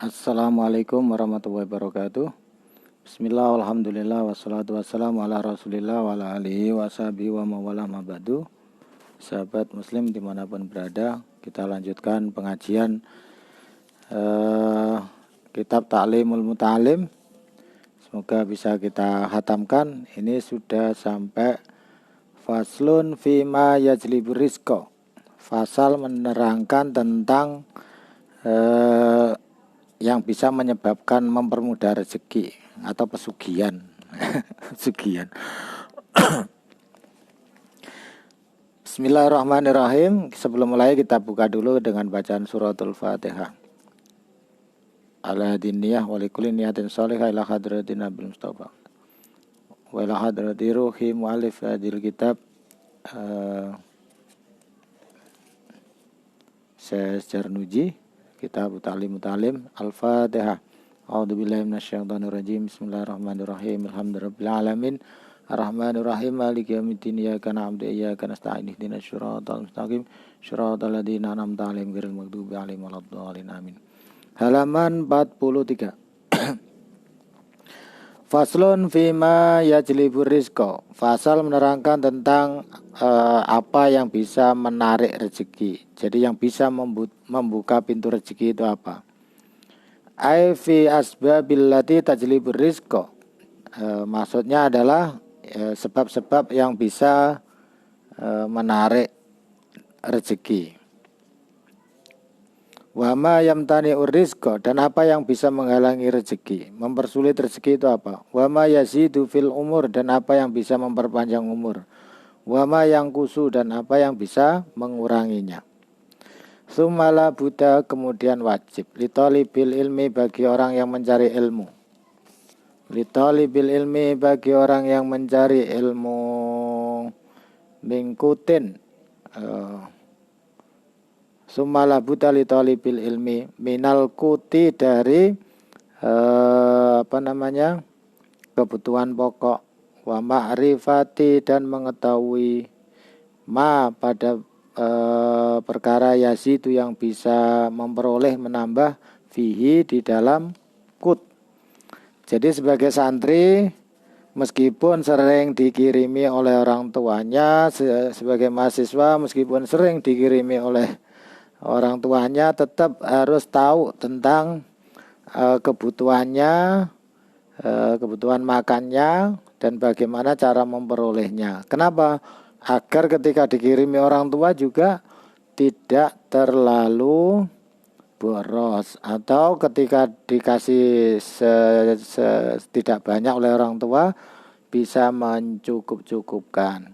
Assalamualaikum warahmatullahi wabarakatuh. Bismillah, alhamdulillah, wassalatu wassalamu ala rasulillah wa ala alihi wa sahbihi wa mawalah mabadu. Sahabat muslim dimanapun berada, kita lanjutkan pengajian kitab Ta'limul Muta'alim. Semoga bisa kita hatamkan. Ini sudah sampai faslun fima yajlibur rizqa. Fasal menerangkan tentang yang bisa menyebabkan mempermudah rezeki atau pesugihan. Pesugihan. Bismillahirrahmanirrahim. Sebelum mulai kita buka dulu dengan bacaan suratul Fatihah. Ala hadiniyah walikulli niyatin sholihah ila hadratin Nabil Mustafa wa ila hadrati ruhi mu'alif hadil kitab Syekh Jarnuji, Kitab Ta'lim Muta'alim. Al-Fatihah. A'udzubillahi minasyaitonirrajim. Bismillahirrahmanirrahim. Alhamdulillahirabbil alamin. Arrahmanirrahim. Maliki yaumiddin. Iyyaka na'budu wa iyyaka nasta'in. Ihdinas siratal mustaqim. Siratal ladzina an'amta 'alaihim ghairil maghdubi 'alaihim waladdallin. Amin. Halaman 43. Faslun fima yajlibur rizqa. Fasal menerangkan tentang apa yang bisa menarik rezeki. Jadi yang bisa membuka pintu rezeki itu apa? Ai fi asbabil lati tajlibur rizqa. Maksudnya adalah sebab-sebab yang bisa menarik rezeki. Wama yamtani'ur rizqa, dan apa yang bisa menghalangi rezeki, mempersulit rezeki itu apa? Wama yazidu fil umur, dan apa yang bisa memperpanjang umur. Wama yang kusu, dan apa yang bisa menguranginya. Tsumala buddha, kemudian wajib. Litolibil ilmi, bagi orang yang mencari ilmu. Litolibil ilmi, bagi orang yang mencari ilmu. Mingkutin Sumala buta li talibil ilmi minal kuti, dari kebutuhan pokok, wa ma'rifati, dan mengetahui ma pada perkara yasidu yang bisa memperoleh menambah fihi di dalam kut. Jadi sebagai santri, meskipun sering dikirimi oleh orang tuanya, sebagai mahasiswa meskipun sering dikirimi oleh orang tuanya, tetap harus tahu tentang kebutuhannya, kebutuhan makannya, dan bagaimana cara memperolehnya. Kenapa? Agar ketika dikirimi orang tua juga tidak terlalu boros, atau ketika dikasih tidak banyak oleh orang tua bisa mencukup-cukupkan.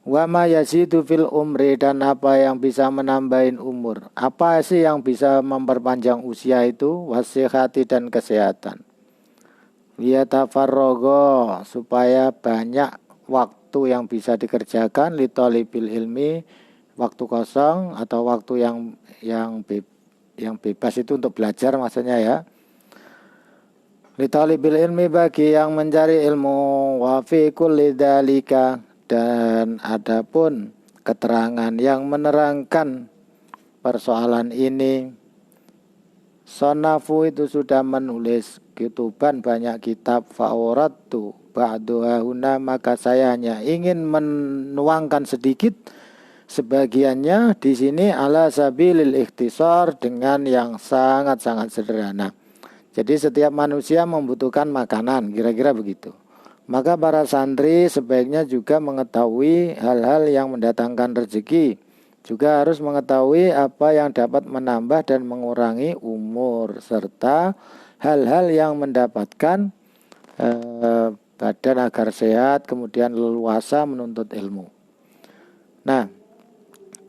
Wama yazidu fil umri, dan apa yang bisa menambahin umur. Apa sih yang bisa memperpanjang usia itu? Wasihati, dan kesehatan. Liyatafarrogo, supaya banyak waktu yang bisa dikerjakan. Litolibil ilmi, waktu kosong atau waktu yang bebas itu untuk belajar maksudnya ya. Litolibil ilmi, bagi yang mencari ilmu. Wa fi kulli dzalika, dan adapun keterangan yang menerangkan persoalan ini, sonafu itu sudah menulis kituban, banyak kitab. Fa'uratu ba'duhahuna, maka saya hanya ingin menuangkan sedikit sebagiannya di sini ala sabilil ikhtisar, dengan yang sangat-sangat sederhana. Jadi setiap manusia membutuhkan makanan, kira-kira begitu. Maka para santri sebaiknya juga mengetahui hal-hal yang mendatangkan rezeki. Juga harus mengetahui apa yang dapat menambah dan mengurangi umur, serta hal-hal yang mendapatkan badan agar sehat, kemudian leluasa menuntut ilmu. Nah,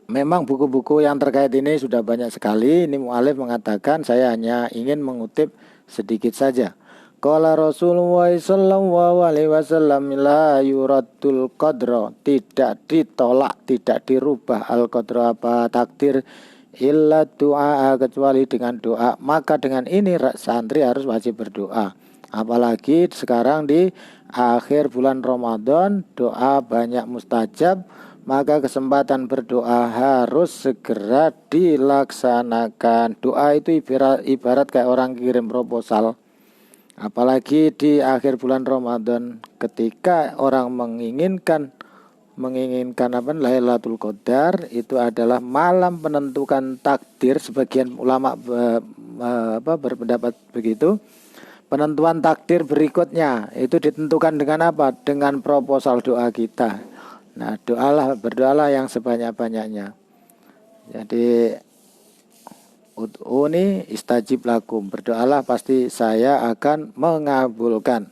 memang buku-buku yang terkait ini sudah banyak sekali. Ini mu'alif mengatakan saya hanya ingin mengutip sedikit saja. Qala Rasulullah sallallahu alaihi wasallam, la yuraddul qadra, tidak ditolak, tidak dirubah al-qadra, apa takdir, illa doa, kecuali dengan doa. Maka dengan ini santri harus wajib berdoa. Apalagi sekarang di akhir bulan Ramadan, doa banyak mustajab, maka kesempatan berdoa harus segera dilaksanakan. Doa itu ibarat kayak orang kirim proposal. Apalagi di akhir bulan Ramadan, ketika orang menginginkan Lailatul Qadar, itu adalah malam penentukan takdir. Sebagian ulama berpendapat begitu. Penentuan takdir berikutnya itu ditentukan dengan apa? Dengan proposal doa kita. Nah, berdoalah yang sebanyak-banyaknya. Jadi ud'uni istajib lakum, berdoalah pasti saya akan mengabulkan.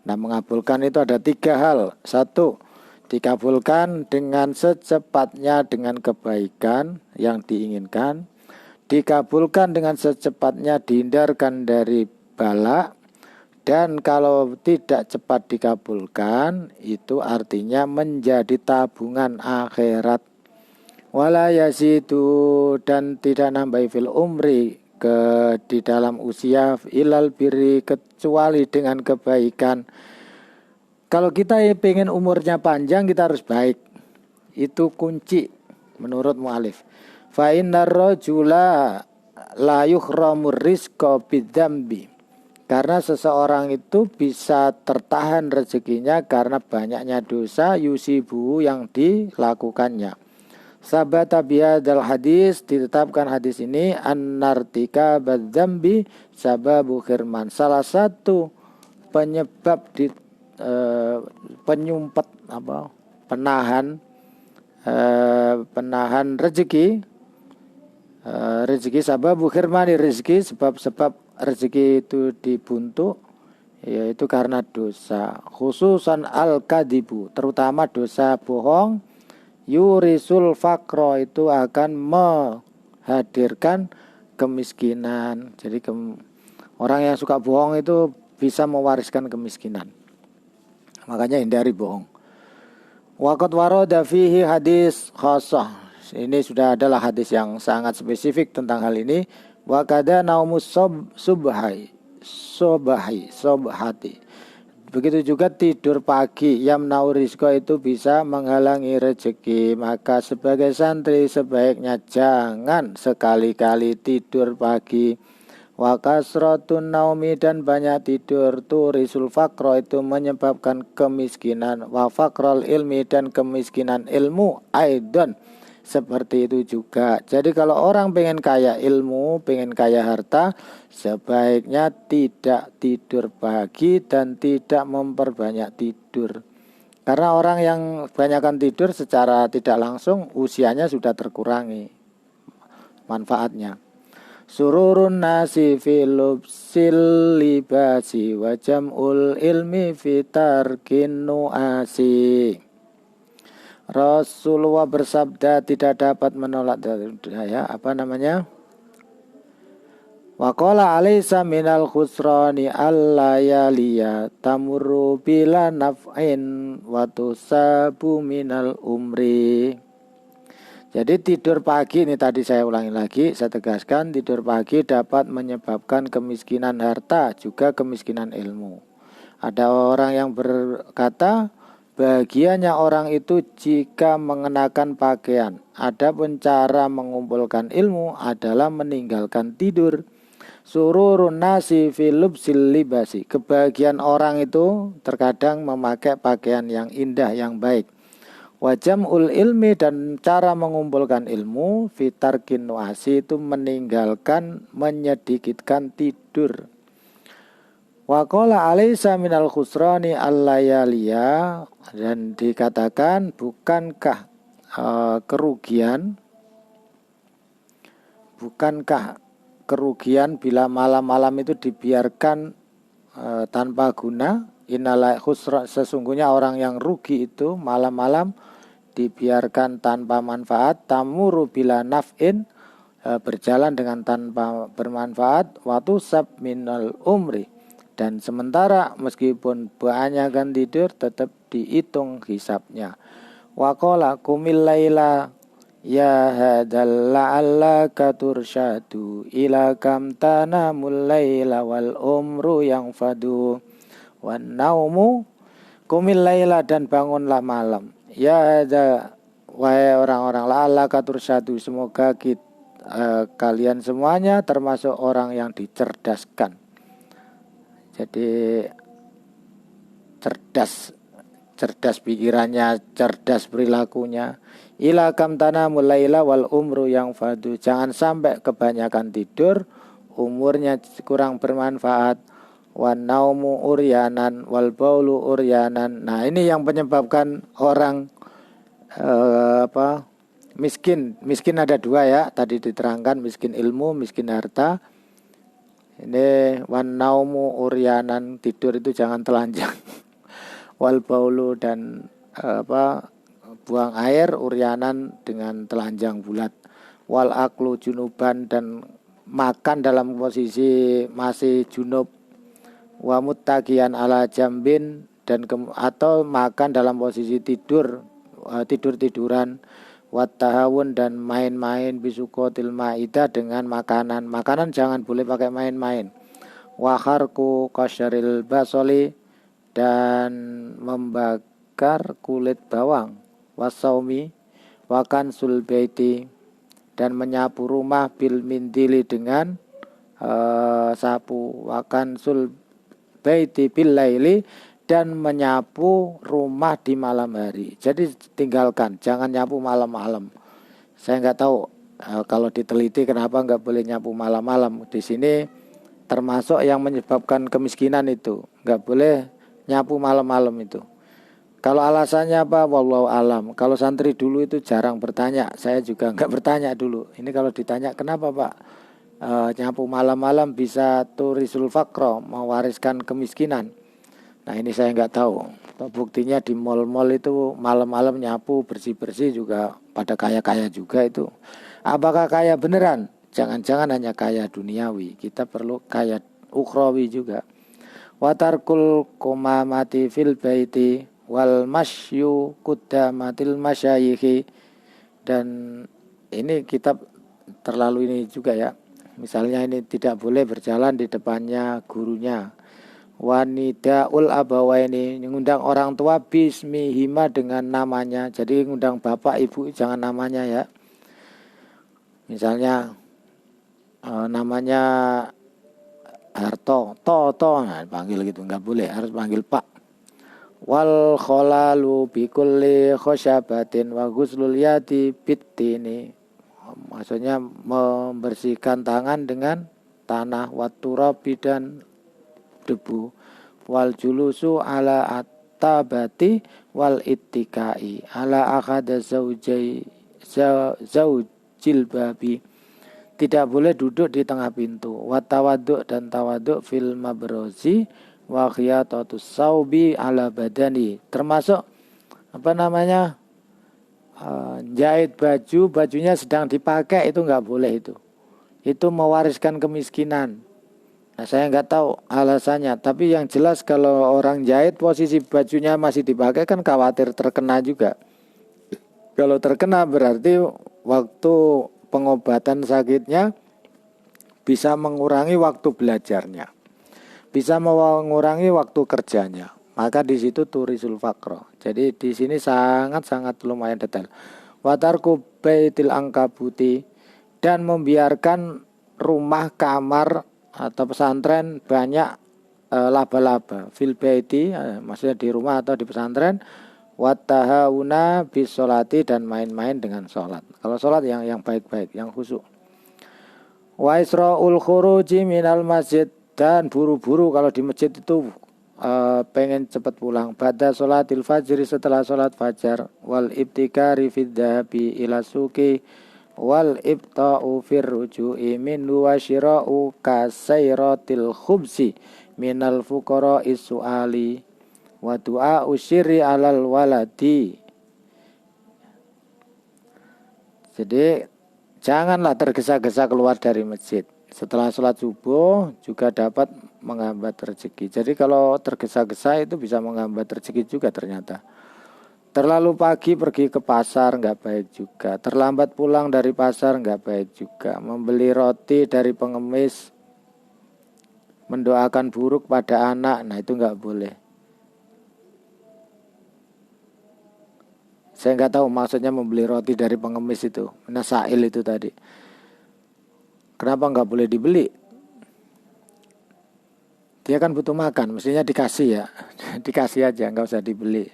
Nah, mengabulkan itu ada 3 hal. 1, dikabulkan dengan secepatnya dengan kebaikan yang diinginkan. Dikabulkan dengan secepatnya dihindarkan dari bala. Dan kalau tidak cepat dikabulkan, itu artinya menjadi tabungan akhirat. Wala yazidu, dan tidak nambah fil umri di dalam usia ilal birri, kecuali dengan kebaikan. Kalau kita ingin umurnya panjang, kita harus baik. Itu kunci menurut mu'alif. Fa innar rajula la yuhramur rizqa bidzambi. Karena seseorang itu bisa tertahan rezekinya karena banyaknya dosa yusibu yang dilakukannya. Sabata bihadzal hadis, ditetapkan hadis ini annartika badzambi sababu khirman. Salah satu penyebab penahan rezeki, sababu khirmani, rezeki sebab rezeki itu dibuntu, yaitu karena dosa. Khususan al-kadibu, terutama dosa bohong. Yurisul fakro, itu akan menghadirkan kemiskinan. Jadi orang yang suka bohong itu bisa mewariskan kemiskinan. Makanya hindari bohong. Waqad warada fihi hadis khasah. Ini sudah adalah hadis yang sangat spesifik tentang hal ini. Wa kada naumus subhati. Begitu juga tidur pagi, yamnau rizqa, itu bisa menghalangi rezeki. Maka sebagai santri sebaiknya jangan sekali-kali tidur pagi. Wa kasratun naumi, dan banyak tidur, turisul faqra, itu menyebabkan kemiskinan. Wa faqral ilmi, dan kemiskinan ilmu aidan seperti itu juga. Jadi kalau orang pengen kaya ilmu, pengen kaya harta, sebaiknya tidak tidur pagi dan tidak memperbanyak tidur. Karena orang yang kebanyakan tidur secara tidak langsung usianya sudah terkurangi manfaatnya. Sururun nasi filubsil libasi wa jam'ul ilmi fitarkin nuasi. Rasulullah bersabda, tidak dapat menolak Wa qala alaysa minal khusrani allayaliya tamurru bila naf'in wa tusabu minal umri. Jadi tidur pagi, ini tadi saya ulangi lagi, saya tegaskan, tidur pagi dapat menyebabkan kemiskinan harta, juga kemiskinan ilmu. Ada orang yang berkata, bahagianya orang itu jika mengenakan pakaian. Adapun cara mengumpulkan ilmu adalah meninggalkan tidur. Sururun nasi filubsil libasi. Kebahagiaan orang itu terkadang memakai pakaian yang indah, yang baik. Wajamul ilmi, dan cara mengumpulkan ilmu, fitarkin nuasi, itu meninggalkan, menyedikitkan tidur. Wa qala alaysa minal khusrani allayaliya, dan dikatakan bukankah kerugian bila malam-malam itu dibiarkan tanpa guna. Innala khusra, sesungguhnya orang yang rugi itu malam-malam dibiarkan tanpa manfaat. Tamuru bila naf'in, berjalan dengan tanpa bermanfaat. Watu sab minal umri, dan sementara meskipun banyak kan tidur tetap dihitung hisabnya. Wa qala kumil laila ya hadal la'allaka tursyadu ila kam tanamul laila wal umru yang fadu wan naumu. Kumil laila, dan bangunlah malam. Ya hadal, wahai orang-orang la'allaka tursyadu, semoga kalian semuanya termasuk orang yang dicerdaskan. Jadi cerdas pikirannya, cerdas perilakunya. Ila kam tanamul laila wal umru yang fadu, jangan sampai kebanyakan tidur, umurnya kurang bermanfaat. Wan naumu uryanan wal baulu uryanan. Nah, ini yang menyebabkan orang miskin ada dua ya, tadi diterangkan, miskin ilmu, miskin harta. Ini wan naumu uryanan, tidur itu jangan telanjang. Wal baulu, dan buang air uryanan, dengan telanjang bulat. Wal aklu junuban, dan makan dalam posisi masih junub. Wa muttaqiyan ala jambin, dan atau makan dalam posisi tidur-tiduran. Wat tahawun, dan main-main bisukotil maidah, dengan makanan jangan boleh pakai main-main. Wa kharku qasyaril basoli, dan membakar kulit bawang. Wasaumi wakan sulbaiti, dan menyapu rumah bil mindili, dengan sapu. Wakan sulbaiti bil laili, dan menyapu rumah di malam hari. Jadi tinggalkan, jangan nyapu malam-malam. Saya nggak tahu kalau diteliti kenapa nggak boleh nyapu malam-malam. Di sini termasuk yang menyebabkan kemiskinan itu, nggak boleh nyapu malam-malam itu. Kalau alasannya apa? Wallahu alam. Kalau santri dulu itu jarang bertanya, saya juga nggak bertanya dulu. Ini kalau ditanya kenapa Pak nyapu malam-malam bisa turisul faqra, mewariskan kemiskinan. Nah, ini saya nggak tahu. Buktinya di mal-mal itu malam-malam nyapu bersih-bersih juga pada kaya-kaya juga itu. Apakah kaya beneran? Jangan-jangan hanya kaya duniawi. Kita perlu kaya ukhrawi juga. Watarkul komamati fil baiti wal masyu kuddamatil masyayikhi. Dan ini kitab terlalu ini juga ya. Misalnya ini tidak boleh berjalan di depannya gurunya. Wanidaul abawaini, mengundang orang tua bismihima, dengan namanya. Jadi mengundang bapak ibu jangan namanya ya. Misalnya namanya Harto, nah panggil gitu nggak boleh, harus panggil Pak. Wal kholalu bikulli khosyabatin wa ghuslul yadi bittini, maksudnya membersihkan tangan dengan tanah, waturabi, dan debu. Wal julusu ala atabati wal ittikai ala akhada zaujil babi, tidak boleh duduk di tengah pintu. Watawaduk, dan tawaduk fil mabrozi wa khiyatatus saubi ala badani, termasuk jahit bajunya sedang dipakai, itu nggak boleh, itu mewariskan kemiskinan. Nah, saya nggak tahu alasannya, tapi yang jelas kalau orang jahit posisi bajunya masih dipakai kan khawatir terkena juga. Kalau terkena berarti waktu pengobatan sakitnya bisa mengurangi waktu belajarnya, bisa mengurangi waktu kerjanya. Maka di situ turisul faqro. Jadi di sini sangat-sangat lumayan detail. Watarku baitil angkabuti, dan membiarkan rumah, kamar atau pesantren banyak laba-laba. Fil baiti, maksudnya di rumah atau di pesantren. Wattahawuna bisolati, dan main-main dengan sholat. Kalau sholat yang baik-baik, yang khusyuk. Wa isra'ul khuruji minal masjid, dan buru-buru kalau di masjid itu pengen cepat pulang. Ba'da sholatil fajri, setelah sholat fajar. Wal ibtikari fid dhahabi ila suki wal ibta'u fir ruju'i minhu wa syira'u kasairatil khubsi minal fuqara isu'ali wa du'a usyiri alal waladi. Jadi janganlah tergesa-gesa keluar dari masjid. Setelah sholat subuh juga dapat menghambat rezeki. Jadi kalau tergesa-gesa itu bisa menghambat rezeki juga ternyata. Terlalu pagi pergi ke pasar nggak baik juga. Terlambat pulang dari pasar nggak baik juga. Membeli roti dari pengemis, mendoakan buruk pada anak, nah itu nggak boleh. Saya nggak tahu maksudnya membeli roti dari pengemis itu, nasail itu tadi. Kenapa nggak boleh dibeli? Dia kan butuh makan, mestinya dikasih ya. Dikasih aja, nggak usah dibeli.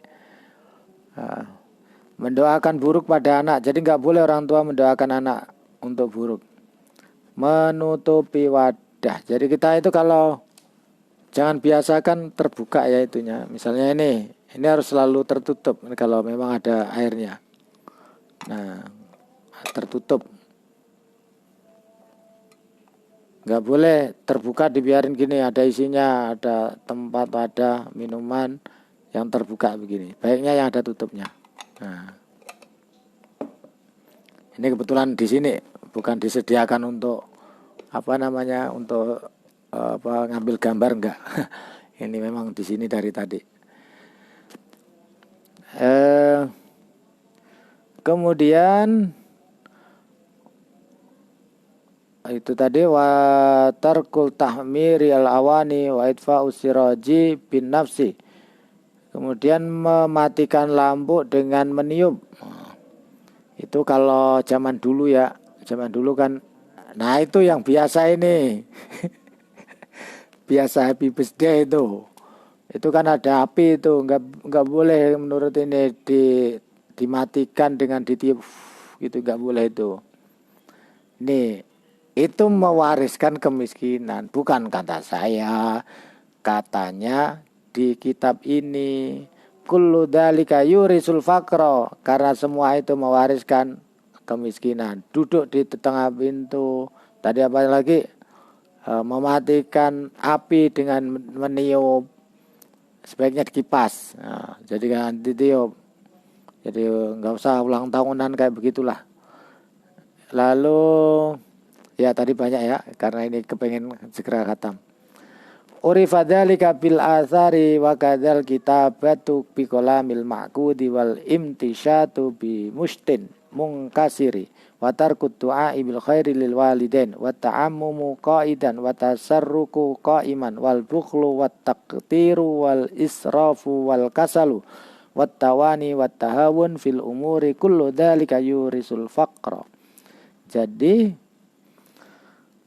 Mendoakan buruk pada anak, jadi nggak boleh orang tua mendoakan anak untuk buruk. Menutupi wadah, jadi kita itu kalau jangan biasakan terbuka ya itunya. Misalnya ini harus selalu tertutup kalau memang ada airnya. Nah, tertutup. Nggak boleh terbuka dibiarin gini, ada isinya, ada tempat, ada minuman yang terbuka begini. Baiknya yang ada tutupnya. Nah, ini kebetulan di sini bukan disediakan untuk untuk ngambil gambar enggak. Ini memang di sini dari tadi. Kemudian itu tadi wa tarkul tahmiri al awani wa itfa'u siraji bin nafsi. Kemudian mematikan lampu dengan meniup. Itu kalau zaman dulu ya, zaman dulu kan. Nah itu yang biasa ini. Biasa happy birthday itu. Itu kan ada api itu, nggak boleh menurut ini dimatikan dengan ditiup gitu, nggak boleh itu. Nih, itu mewariskan kemiskinan, bukan kata saya, katanya di kitab ini kullu dzalika yurisul faqra, karena semua itu mewariskan kemiskinan. Duduk di tengah pintu, tadi apa lagi, mematikan api dengan meniup, sebaiknya dikipas. Nah, jadi kan ditiup, jadi nggak usah ulang tahunan kayak begitulah. Lalu ya tadi banyak ya, karena ini kepengen segera khatam. Urifadzalika bil asari wa kadzal kitabatu bi qalamil ma'qudi wal imtisyatu bi mustin munkasiri wa tarkut du'a bil khairi lil walidain wa ta'ammumu qaidan wa tasarruku qaiman wal bukhlu wat taqtiru wal israfu wal kasalu wat tawani wat tahawun fil umuri kullu dzalika yurisul faqra. Jadi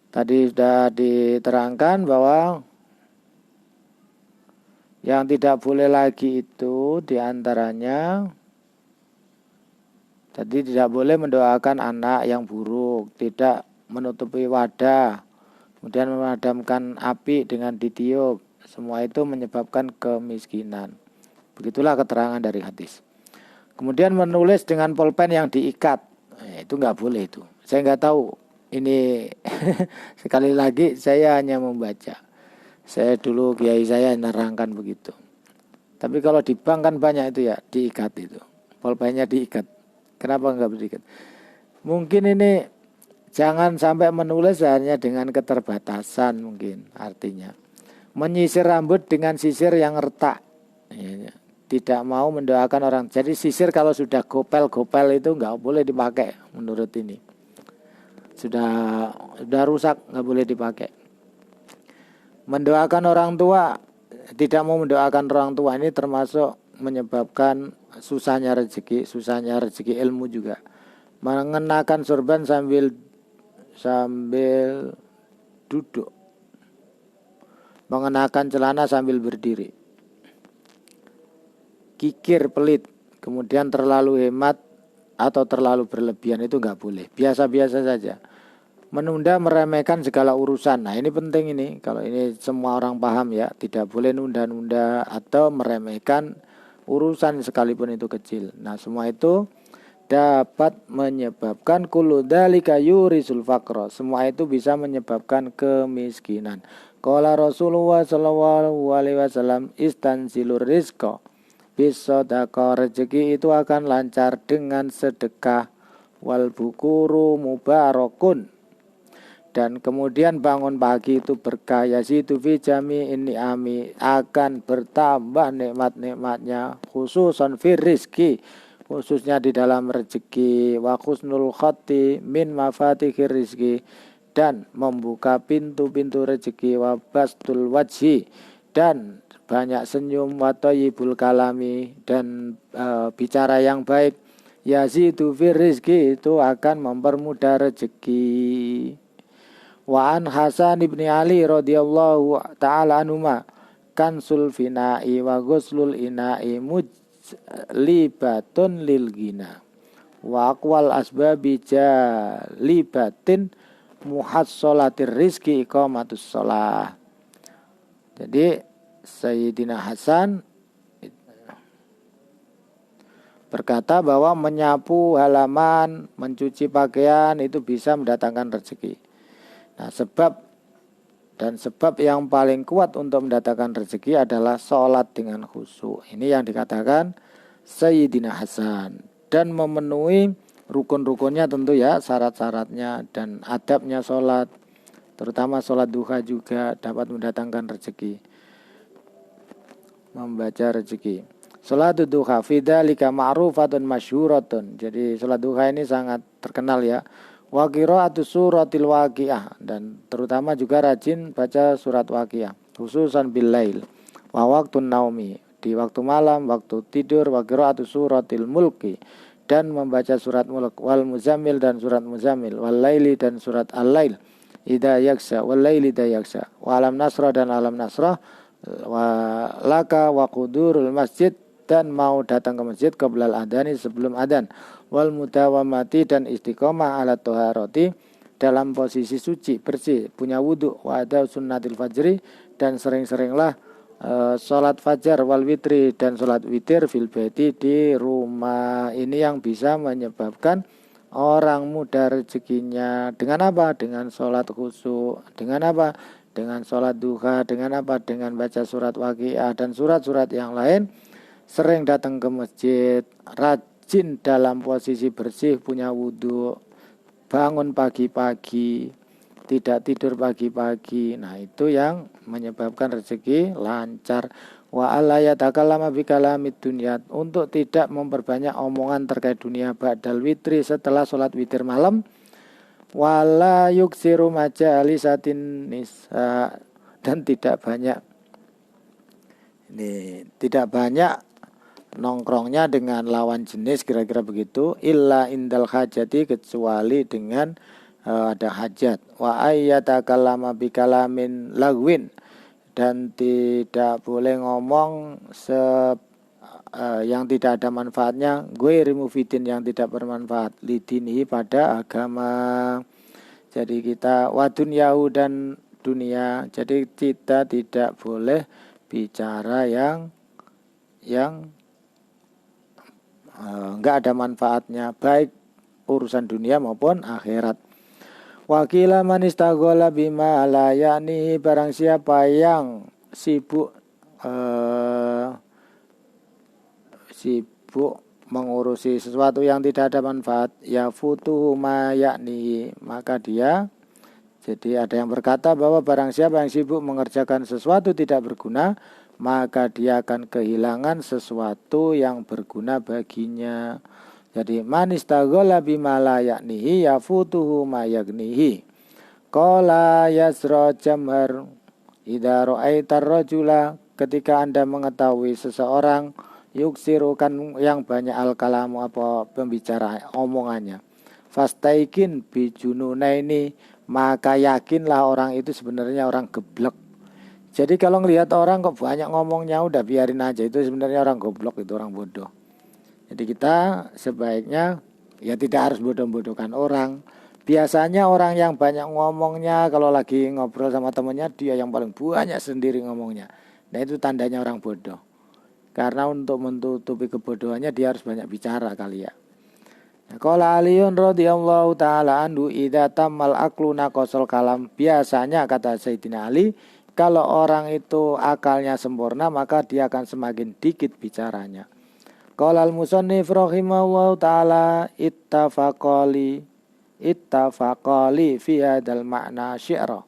tadi sudah diterangkan bahwa yang tidak boleh lagi itu diantaranya tadi tidak boleh mendoakan anak yang buruk, tidak menutupi wadah, kemudian memadamkan api dengan ditiup. Semua itu menyebabkan kemiskinan. Begitulah keterangan dari hadis. Kemudian menulis dengan pulpen yang diikat, itu nggak boleh itu. Saya nggak tahu ini. Sekali lagi saya hanya membaca. Saya dulu kiai saya nerangkan begitu. Tapi kalau di bank kan banyak itu ya, diikat itu. Pulpennya diikat. Kenapa enggak diikat? Mungkin ini jangan sampai menulis hanya dengan keterbatasan mungkin artinya. Menyisir rambut dengan sisir yang retak. Ya, tidak mau mendoakan orang. Jadi sisir kalau sudah gopel-gopel itu enggak boleh dipakai menurut ini. Sudah rusak, enggak boleh dipakai. Mendoakan orang tua, tidak mau mendoakan orang tua ini termasuk menyebabkan susahnya rezeki ilmu juga. Mengenakan sorban sambil duduk. Mengenakan celana sambil berdiri. Kikir pelit, kemudian terlalu hemat atau terlalu berlebihan itu enggak boleh. Biasa-biasa saja. Menunda meremehkan segala urusan. Nah ini penting ini. Kalau ini semua orang paham ya. Tidak boleh nunda-nunda atau meremehkan urusan sekalipun itu kecil. Nah semua itu dapat menyebabkan kullu dzalika yurisul faqra. Semua itu bisa menyebabkan kemiskinan. Qala Rasulullah sallallahu alaihi wasallam istanzilur rizqa bisodaqah. Rezeki itu akan lancar dengan sedekah. Wal bukuru mubarakun. Dan kemudian bangun pagi itu berkah, yasidu fi jami'in ni'ami, akan bertambah nikmat-nikmatnya, khususan fi rizki, khususnya di dalam rezeki, wa khusnul khatti min mafatihir rizki, dan membuka pintu-pintu rezeki, wa bastul wajhi, dan banyak senyum, wa thayyibul kalami, dan bicara yang baik, yazidu fir rizki, itu akan mempermudah rezeki. Wa an Hasan ibni Ali radhiyallahu taala anhuma kansul fina'i wa ghuslul ina'i mujlibatun lil gina wa aqwal asbabi jalibatin muhassolatir rizki iqamatus sholah. Jadi Sayyidina Hasan berkata bahwa menyapu halaman, mencuci pakaian itu bisa mendatangkan rezeki. Nah, sebab yang paling kuat untuk mendatangkan rezeki adalah sholat dengan khusyuk. Ini yang dikatakan Sayyidina Hasan. Dan memenuhi rukun-rukunnya tentu ya, syarat-syaratnya dan adabnya sholat. Terutama sholat duha juga dapat mendatangkan rezeki. Membaca rezeki. Sholat duha fidzalika ma'rufatun masyhuratun. Jadi sholat duha ini sangat terkenal ya. Wa qira'atus suratil waqiah, dan terutama juga rajin baca surat waqiah khususan bil lail wa waqtun naumi, di waktu malam, waktu tidur. Wa qira'atus suratil mulki, dan membaca surat mulk. Wal muzammil, dan surat muzammil. Wal laili, dan surat al-lail. Idza yaksa, wal laili idza yaksa. Wa alam nasrah, dan alam nasrah. Wa laka wa qudurul masjid, dan mau datang ke masjid qoblal adani, sebelum adzan. Wal mudawamati, dan istiqomah ala toharoti, dalam posisi suci, bersih, punya wudhu. Wa ada sunnatil fajri, dan sering-seringlah sholat fajar. Wal witri, dan sholat witir fil baiti, di rumah. Ini yang bisa menyebabkan orang mudah rezekinya. Dengan apa? Dengan sholat khusyuk. Dengan apa? Dengan sholat duha. Dengan apa? Dengan baca surat waqiah dan surat-surat yang lain. Sering datang ke masjid, rajin dalam posisi bersih, punya wudhu, bangun pagi-pagi, tidak tidur pagi-pagi. Nah, itu yang menyebabkan rezeki lancar. Wa alla yatakallama bi kalamid dunya, untuk tidak memperbanyak omongan terkait dunia ba'dal witri, setelah sholat witir malam. Wala yuksiru majalisatin nisa, dan tidak banyak nongkrongnya dengan lawan jenis, kira-kira begitu. Illa indal hajati, kecuali dengan ada hajat. Wa ayyatakallama bikalamin lagwin, dan tidak boleh ngomong yang tidak ada manfaatnya. Ghairi mufidin, yang tidak bermanfaat. Lidinihi, pada agama. Jadi kita wadunyahu, dan dunia. Jadi kita tidak boleh bicara yang enggak ada manfaatnya, baik urusan dunia maupun akhirat. Wakila man istaghala bima la ya'ni, barang siapa yang sibuk mengurusi sesuatu yang tidak ada manfaat, ya futuhu ma ya'ni, maka dia, jadi ada yang berkata bahwa barang siapa yang sibuk mengerjakan sesuatu tidak berguna, maka dia akan kehilangan sesuatu yang berguna baginya. Jadi man istaghala bima la ya'nihi yafutuhu ma yagnihi. Qala yasra jamhar idza ra'aitar rajula, ketika Anda mengetahui seseorang yuksirukan yang banyak al-kalamu, apa pembicara omongannya, fastaikin bijununaini, maka yakinlah orang itu sebenarnya orang geblek. Jadi kalau ngelihat orang kok banyak ngomongnya, udah biarin aja, itu sebenarnya orang goblok, itu orang bodoh. Jadi kita sebaiknya ya tidak harus bodoh-bodohkan orang. Biasanya orang yang banyak ngomongnya, kalau lagi ngobrol sama temannya, dia yang paling banyak sendiri ngomongnya. Nah, itu tandanya orang bodoh. Karena untuk menutupi kebodohannya dia harus banyak bicara kali ya. Qala Aliun radhiyallahu taala anhu idza tammal aqlu naqasal kalam. Biasanya kata Sayyidina Ali, kalau orang itu akalnya sempurna, maka dia akan semakin dikit bicaranya. Qala al-musannif rahimahullahu taala ittafaqali fi hadzal ma'na syi'ra.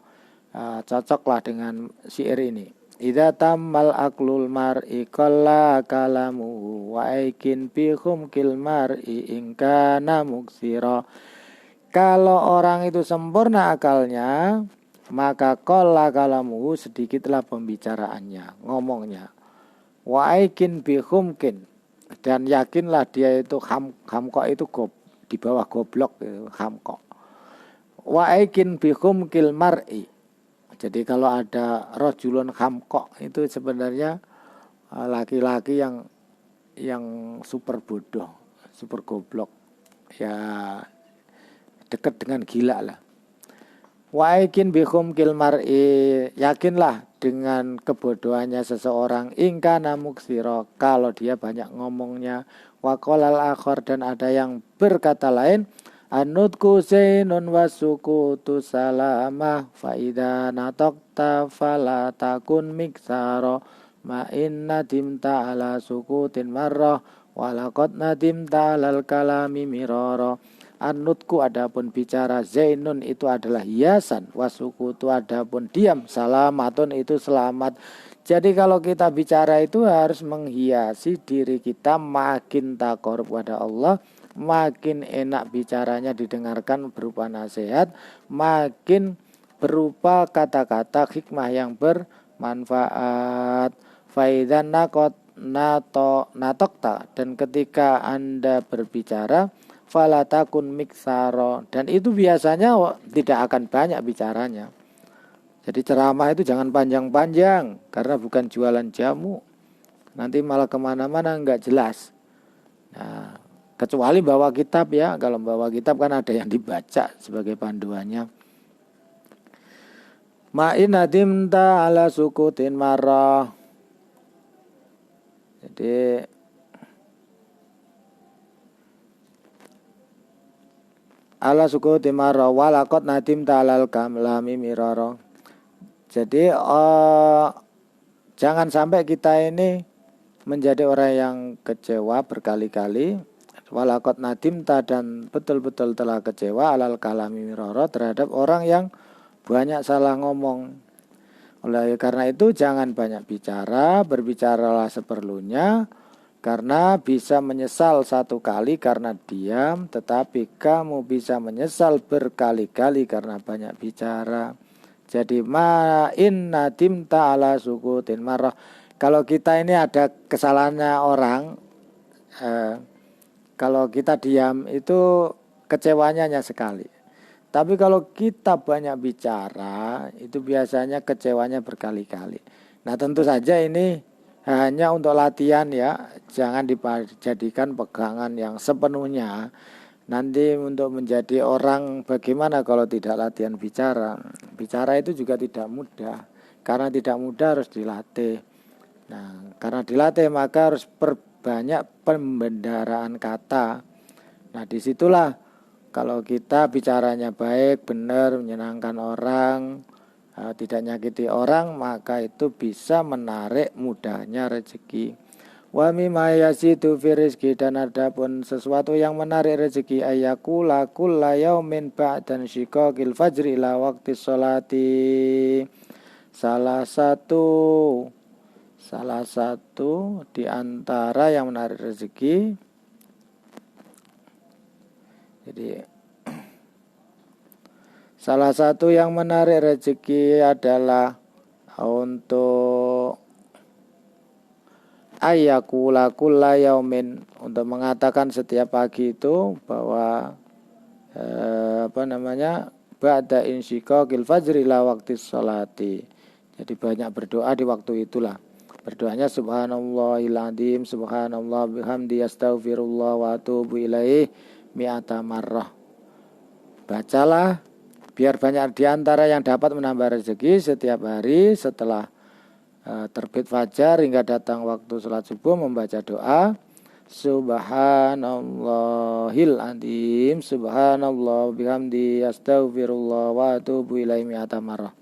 Cocoklah dengan syair ini. Idza tammal aqlul mar'i qalla kalamuhu wa aikin bi khumkil mar'i in kana muksira. Kalau orang itu sempurna akalnya, maka qalla kalamuhu, sedikitlah pembicaraannya, ngomongnya. Wa aikin bi khumkin, dan yakinlah dia itu hamkok itu di bawah goblok itu hamkok. Wa aikin bikum kil mar'i. Jadi kalau ada rojulun hamkok itu sebenarnya laki-laki yang super bodoh, super goblok, ya dekat dengan gila lah. Wa aikin bikum kil mar'i, yakinlah dengan kebodohannya seseorang, ingkana muksiro, kalau dia banyak ngomongnya. Wa qolal akhor, dan ada yang berkata lain, anutku zainun wasukutu salamah faida natokta fala takun miksaro ma inna dimta ala sukutin marroh walakot nadimta alal kalami miroro. Anutku adapun bicara, zainun itu adalah hiasan, wasukutu adapun diam, salamatun itu selamat. Jadi kalau kita bicara itu harus menghiasi diri kita, makin takorup pada Allah, makin enak bicaranya didengarkan berupa nasihat, makin berupa kata-kata hikmah yang bermanfaat. Faidan natokta, dan ketika Anda berbicara, falatakun miksaro, dan itu biasanya tidak akan banyak bicaranya. Jadi ceramah itu jangan panjang-panjang, karena bukan jualan jamu, nanti malah kemana-mana nggak jelas. Nah, kecuali bawa kitab ya, kalau bawa kitab kan ada yang dibaca sebagai panduannya. Ma'in nadimta ala sukutin marah. Jadi ala sukutin marah walakot nadim ta'alal kamlami miraro. Jadi jangan sampai kita ini menjadi orang yang kecewa berkali-kali. Walakot nadim ta, dan betul-betul telah kecewa alal kalami miraro, terhadap orang yang banyak salah ngomong. Oleh karena itu jangan banyak bicara, berbicaralah seperlunya, karena bisa menyesal satu kali karena diam, tetapi kamu bisa menyesal berkali-kali karena banyak bicara. Jadi ma'in nadim ta'ala sukutin marah. Kalau kita ini ada kesalahannya orang, kalau kita diam itu kecewanya hanya sekali. Tapi kalau kita banyak bicara, itu biasanya kecewanya berkali-kali. Nah tentu saja ini hanya untuk latihan ya, jangan dijadikan pegangan yang sepenuhnya. Nanti untuk menjadi orang bagaimana kalau tidak latihan bicara. Bicara itu juga tidak mudah, karena tidak mudah harus dilatih. Nah karena dilatih maka harus perbanyak pembendaraan kata. Nah disitulah kalau kita bicaranya baik, benar, menyenangkan orang, tidak nyakiti orang, maka itu bisa menarik mudahnya rezeki. Wa mimma yasidu fi rizki, dan adapun sesuatu yang menarik rezeki, ayakula kulla yaumin ba'dan syiqaqil fajri ila waqti sholati. Salah satu di antara yang menarik rezeki. Jadi salah satu yang menarik rezeki adalah untuk ayakula kulla yaumin, untuk mengatakan setiap pagi itu bahwa ba'da insyiqaqil fajri la waqti sholati. Jadi banyak berdoa di waktu itulah. Berdoanya subhanallahil adzim, subhanallah bihamdi, astaghfirullah wa atubu ilaih mi'ata marrah. Bacalah biar banyak diantara yang dapat menambah rezeki setiap hari setelah terbit fajar hingga datang waktu sholat subuh, membaca doa subhanallahil adzim, subhanallah bihamdi, astaghfirullah wa atubu ilaihi mi'ata marrah.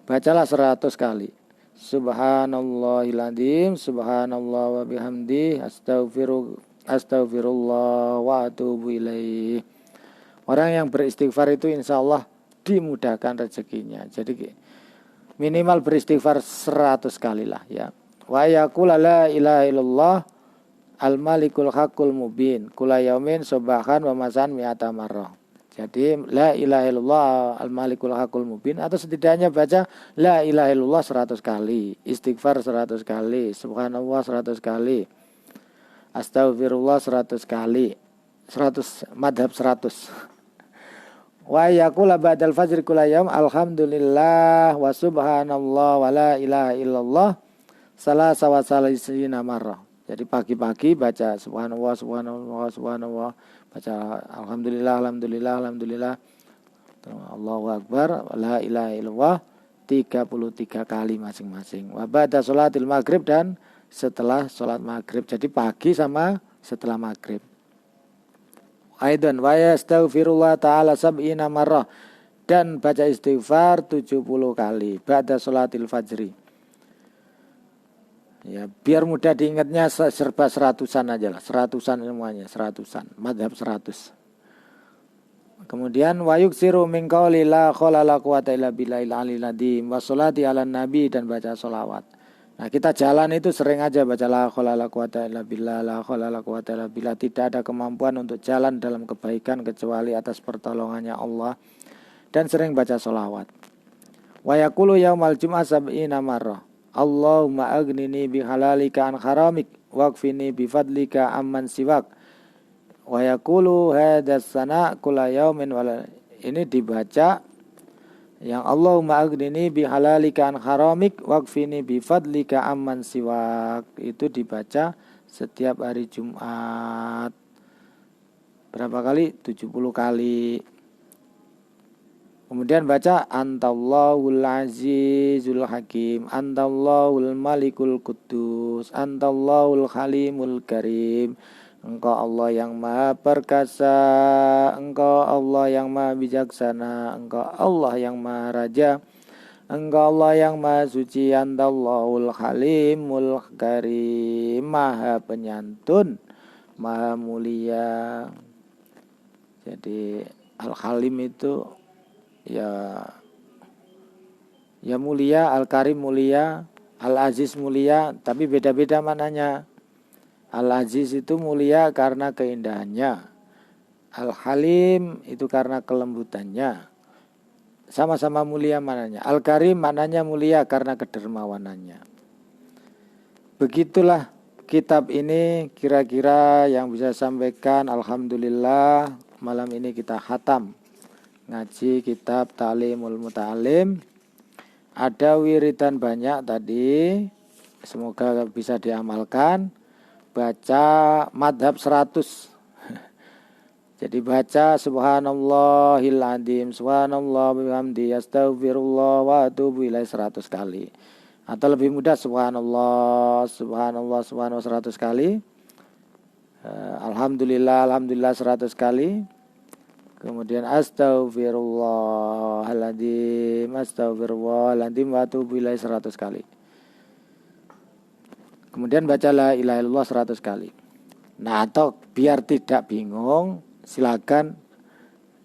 Bacalah 100 kali. Subhanallahil adzim, subhanallah wa bihamdi, astaghfirullah wa atubu ilaihi. Orang yang beristighfar itu insya Allah dimudahkan rezekinya. Jadi minimal beristighfar 100 kali lah ya. Wa yaqula la ilaha illallah al-malikul haqqul mubin kula yaumin subahan wa masan mi'ata marrah. Jadi la ilaha illallah al-malikul haqqul mubin, atau setidaknya baca la ilaha illallah 100 kali, istighfar 100 kali, subhanallah 100 kali. Astaghfirullah 100 kali. 100 madhab 100. Wa yaqula ba'dal fajri kula yaum alhamdulillah wa subhanallah wa la ilaha illallah salasa wa salasina marrah. Jadi pagi-pagi baca subhanallah subhanallah subhanallah, baca alhamdulillah alhamdulillah alhamdulillah, Allahu akbar, la ilaha illallah 33 kali masing-masing. Wa ba'da sholatil maghrib, dan setelah sholat maghrib. Jadi pagi sama setelah maghrib. Aidan wa yastaghfirullah ta'ala sab'ina marrah, dan baca istighfar 70 kali ba'da sholatil fajri. Ya, biar mudah diingatnya serba 100-an aja lah, 100-an semuanya, 100-an, madhab 100. Kemudian wa yuksiru min qauli la haula la quwata illa billahil aliyil azim wa sholati ala nabi, dan baca sholawat. Nah, kita jalan itu sering aja baca la haula la quwata illa billah, la haula la quwata illa billah. Tidak ada kemampuan untuk jalan dalam kebaikan kecuali atas pertolongannya Allah, dan sering baca sholawat. Wa yaqulu yaumal jum'ah sab'ina marrah, Allahumma aghnini bihalalika an haramik waqfini bifadlika amman siwak. Wa yaqulu hadas sana kula yaumin wala. Ini dibaca yang Allahumma aghnini bihalalika an haramik waqfini bifadlika amman siwak. Itu dibaca setiap hari Jumat. Berapa kali? 70 kali. Kemudian baca Antallahul Azizul Hakim, Antallahul Malikul Quddus, Antallahul Halimul Karim. Engkau Allah yang maha perkasa, Engkau Allah yang maha bijaksana, Engkau Allah yang maha raja, Engkau Allah yang maha suci. Antallahul Halimul Karim, maha penyantun, maha mulia. Jadi Al-Halim itu ya mulia, Al-Karim mulia, Al-Aziz mulia, tapi beda-beda maknanya. Al-Aziz itu mulia karena keindahannya, Al-Halim itu karena kelembutannya, sama-sama mulia maknanya. Al-Karim maknanya mulia karena kedermawanannya. Begitulah kitab ini kira-kira yang bisa sampaikan. Alhamdulillah malam ini kita khatam ngaji kitab Ta'limul Muta'alim. Ada wiridan banyak tadi, semoga bisa diamalkan. Baca madhab 100. Jadi baca subhanallahil azim, subhanallah bihamdi, astaghfirullah wa atubu ilaih 100 kali. Atau lebih mudah subhanallah subhanallah subhanallah 100 kali. Alhamdulillah alhamdulillah 100 kali. Kemudian astaghfirullahaladzim, astaghfirullahaladzim wa atubu ilaih 100 kali. Kemudian baca la ilaha illallah 100 kali. Nah, atau biar tidak bingung, silakan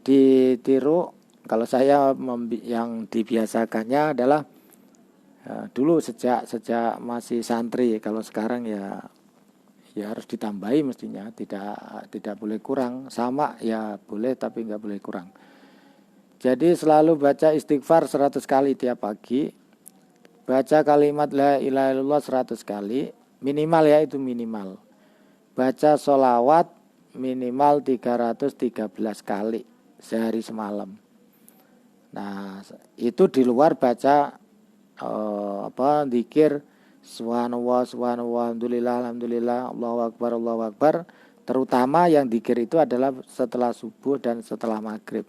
ditiru. Kalau saya yang dibiasakannya adalah dulu sejak masih santri. Kalau sekarang ya harus ditambahi mestinya, tidak boleh kurang. Sama ya boleh tapi nggak boleh kurang. Jadi selalu baca istighfar 100 kali tiap pagi. Baca kalimat la ilaha illallah 100 kali. Minimal ya, itu minimal. Baca sholawat minimal 313 kali sehari semalam. Nah, itu di luar baca zikir subhanallah subhanallah alhamdulillah alhamdulillah Allahu akbar Allahu akbar. Terutama yang zikir itu adalah setelah subuh dan setelah maghrib.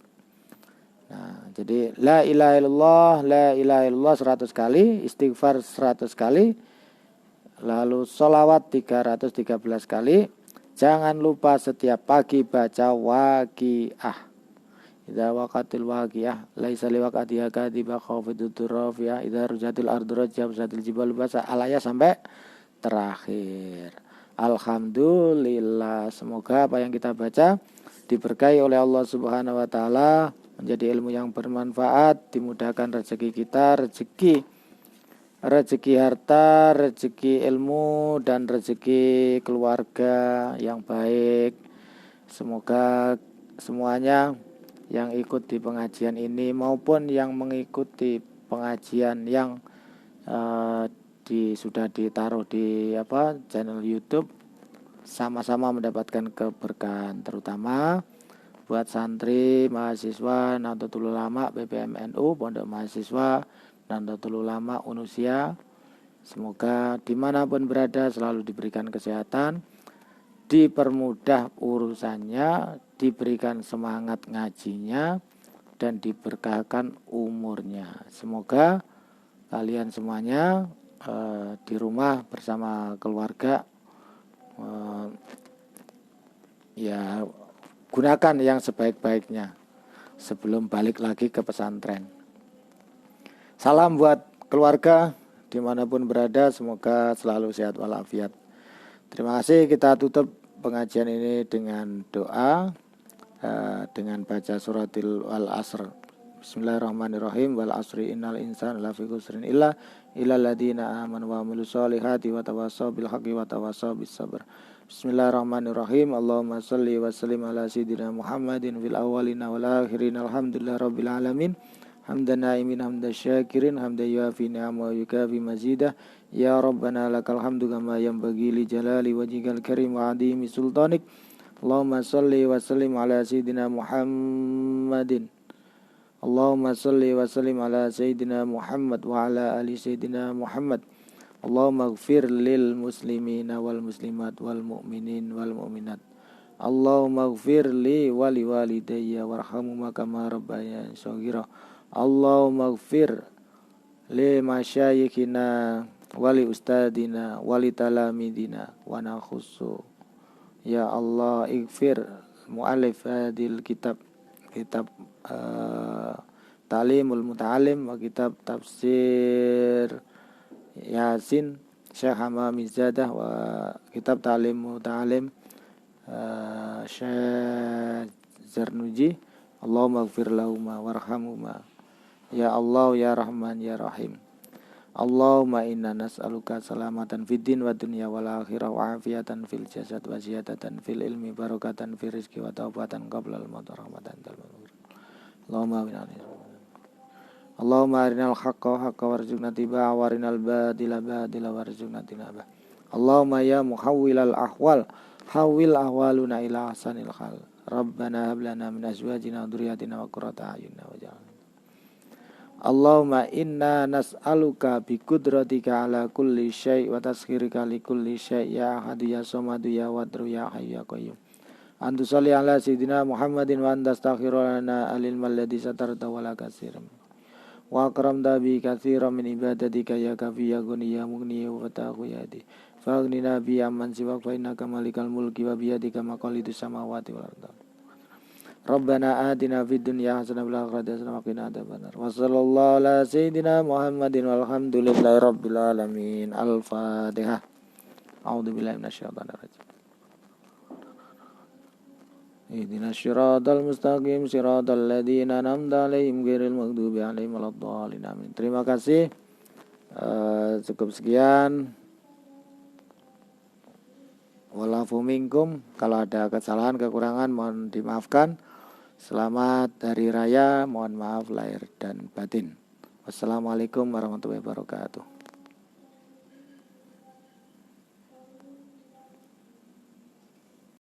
Nah, jadi la ilaha illallah 100 kali, istighfar 100 kali, lalu sholawat 313 kali. Jangan lupa setiap pagi baca waqiah. Idza waqatil waqiah laisa liwaqatiha kadhiba khafidatur rafi'ah idza rujatil ardu rajab zatil jibal basa alaya sampai terakhir. Alhamdulillah, semoga apa yang kita baca diberkahi oleh Allah Subhanahu wa taala, menjadi ilmu yang bermanfaat, dimudahkan rezeki kita, rezeki harta, rezeki ilmu, dan rezeki keluarga yang baik. Semoga semuanya yang ikut di pengajian ini maupun yang mengikuti pengajian yang sudah ditaruh di channel YouTube, sama-sama mendapatkan keberkahan, terutama buat santri, mahasiswa, Nahdlatul Ulama, PPMNU, Pondok Mahasiswa, Nahdlatul Ulama, Unusia. Semoga dimanapun berada selalu diberikan kesehatan, dipermudah urusannya, diberikan semangat ngajinya, dan diberkahkan umurnya. Semoga kalian semuanya di rumah bersama keluarga ya gunakan yang sebaik-baiknya sebelum balik lagi ke pesantren. Salam buat keluarga dimanapun berada, semoga selalu sehat walafiat. Terima kasih. Kita tutup pengajian ini dengan doa, dengan baca suratil wal asr. Bismillahirrahmanirrahim. Wal asri innal insana lafi khusrin illa illalladzina amanu wa amilus solihati wa tawassaw bil haqqi wa tawassaw bis sabr. Bismillahirrahmanirrahim. Allahumma shalli wa sallim ala sayyidina Muhammadin fil awwalina wal akhirin. Alhamdulillahi rabbil alamin. Hamdan na'imin hamdan syakirin hamdan yuafi ni'ama wa yukafi mazidah. Ya Rabbana lakal hamdu kama yanbaghi li jalali wajhikal karim wa 'azimi sultanik. Allahumma shalli wa sallim ala sayyidina Muhammadin. Allahumma shalli wa sallim ala sayyidina Muhammad wa ala ali sayyidina Muhammad. Allahumma ighfir lil muslimina wal muslimat wal mu'minin wal mu'minat. Allahumma ighfir li wa li walidayya warhamhuma kama rabbayani shaghira. Allahumma ighfir li masyayikhina wali ustadina wali talamidina wa nakhussu. Ya Allah, ighfir mu'alif hadil kitab Ta'limul Muta'alim wa kitab tafsir Yasin Syekh Hamami Zadah wa kitab Ta'limul Muta'alim Syekh Zarnuji. Allahumma ighfir lahuma warhamhuma. Ya Allah, ya Rahman, ya Rahim. Allahumma inna nas'aluka salamatan fid din wa dunya wal akhirah wa afiatan fil jasad wa ziyadatan fil ilmi barakatan fil rizqi wa taubatan qabla al maut rahmatan tal maghfir. Allahumma arinal haqqa haqqa warzuqna tibaa wa arinal batila batila warzuqna tinabah. Allahumma ya muhawwilal ahwal hawwil ahwaluna ila ahsanil hal. Rabbana hab lana min azwajina wa dhurriyyatina wa qurrata a'yunna waj'alna. Allahumma inna nas'aluka bi qudratika ala kulli syai' wa taskhirika li kulli syai' ya ahadu ya somadu ya wadru ya hayyu ya qayyum. Antu sholli ala sayyidina Muhammadin wa antastaghfira lana alil malladhi satarta wa la katsiran wa akramta bi katsiran min ibadatika ya kafi ya ghani ya mughni wa fatahu ya di faghnina bi amman siwak fa innaka malikal mulki wa biyadika maqalidus samawati wal ardh. Rabbana atina fid dunya hasanah wa fil akhirati hasanah wa qina adzabannar. Wa sallallahu ala sayyidina Muhammadin walhamdulillahi rabbil alamin. Al-Fatihah. A'udzu billahi minasyaitonir rajim. Ihdinas siratal mustaqim siratal ladzina an'amta 'alaihim ghairil maghdubi 'alaihim waladdallin. Amin. Terima kasih. Cukup sekian. Walafu minkum. Kalau ada kesalahan kekurangan mohon dimaafkan. Selamat Hari Raya, mohon maaf lahir dan batin. Wassalamualaikum warahmatullahi wabarakatuh.